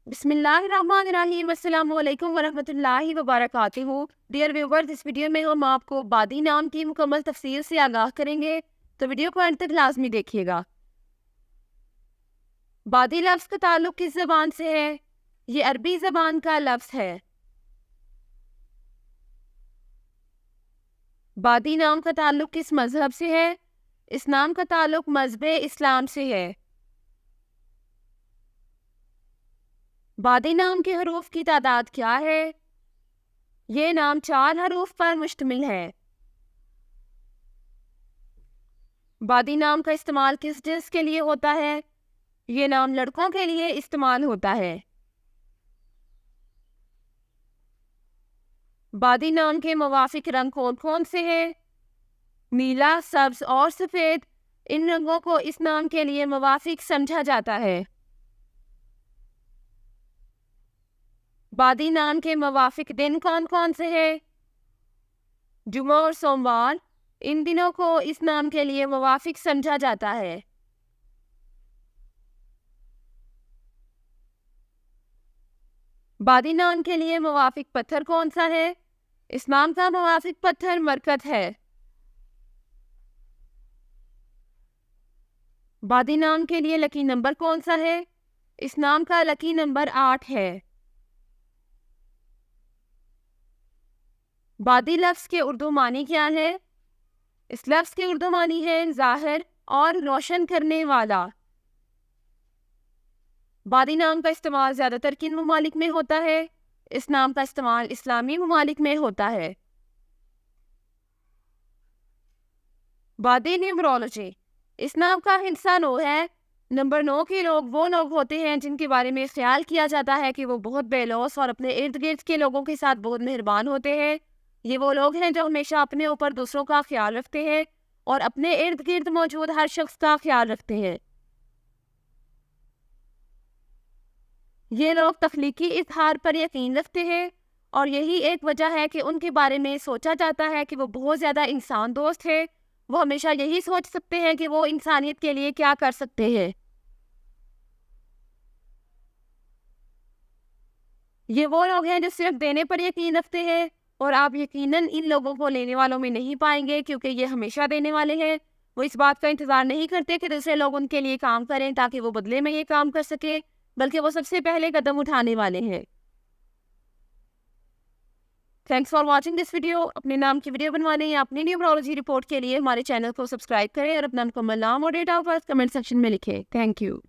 बिस्मिल्लाहिर्रहमानिर्रहीम। अस्सलाम वालेकुम वरहमतुल्लाहि वबरकातुहू। डियर व्यूअर्स, इस वीडियो में हम आपको बादी नाम की मुकम्मल तफसीर से आगाह करेंगे, तो वीडियो को अंत तक लाजमी देखिएगा। बादी लफ्ज़ का ताल्लुक किस ज़बान से है? ये अरबी ज़बान का लफ्ज़ है। बादी नाम का ताल्लुक किस मज़हब से है? इस नाम का ताल्लुक मज़हब इस्लाम से है। बादी नाम के हरूफ की तादाद क्या है? ये नाम 4 हरूफ पर मुश्तमिल है। बादी नाम का इस्तेमाल किस जिन्स के लिए होता है? ये नाम लड़कों के लिए इस्तेमाल होता है। बादी नाम के मुवाफिक रंग कौन कौन से हैं? नीला, सब्ज और सफ़ेद। इन रंगों को इस नाम के लिए मुवाफिक समझा जाता है। बादी नाम के मुवाफिक दिन कौन कौन से हैं? जुमा और सोमवार। इन दिनों को इस नाम के लिए मुवाफिक समझा जाता है। बादी नाम के लिए मुवाफिक पत्थर कौन सा है? इस नाम का मुवाफिक पत्थर मरकत है। बादी नाम के लिए लकी नंबर कौन सा है? इस नाम का लकी नंबर 8 है। बादी लफ्ज़ के उर्दू मानी क्या है? इस लफ्ज़ के उर्दू मानी है ज़ाहिर और रोशन करने वाला। बादी नाम का इस्तेमाल ज़्यादातर किन ममालिक में होता है? इस नाम का इस्तेमाल इस्लामी ममालिक में होता है। बादी न्यूमरोलॉजी। इस नाम का हिस्सा 9 है। नंबर 9 के लोग वो लोग होते हैं जिनके बारे में ख्याल किया जाता है कि वो बहुत बेलौस और अपने इर्द गिर्द के लोगों के साथ बहुत मेहरबान होते हैं। ये वो लोग हैं जो हमेशा अपने ऊपर दूसरों का ख्याल रखते हैं और अपने इर्द गिर्द मौजूद हर शख्स का ख्याल रखते हैं। ये लोग तख्लीकी इजहार पर यकीन रखते हैं और यही एक वजह है कि उनके बारे में सोचा जाता है कि वो बहुत ज़्यादा इंसान दोस्त है। वो हमेशा यही सोच सकते हैं कि वो इंसानियत के लिए क्या कर सकते हैं। ये वो लोग हैं जो सिर्फ देने पर यकीन रखते हैं और आप यकीनन इन लोगों को लेने वालों में नहीं पाएंगे, क्योंकि ये हमेशा देने वाले हैं। वो इस बात का इंतज़ार नहीं करते कि दूसरे लोग उनके लिए काम करें ताकि वो बदले में ये काम कर सके, बल्कि वो सबसे पहले कदम उठाने वाले हैं। Thanks for watching this video. अपने नाम की वीडियो बनवाने या अपनी न्यूमरोलॉजी रिपोर्ट के लिए हमारे चैनल को सब्सक्राइब करें और अपना मुकम्मल नाम और date of birth comment section में लिखें। Thank you.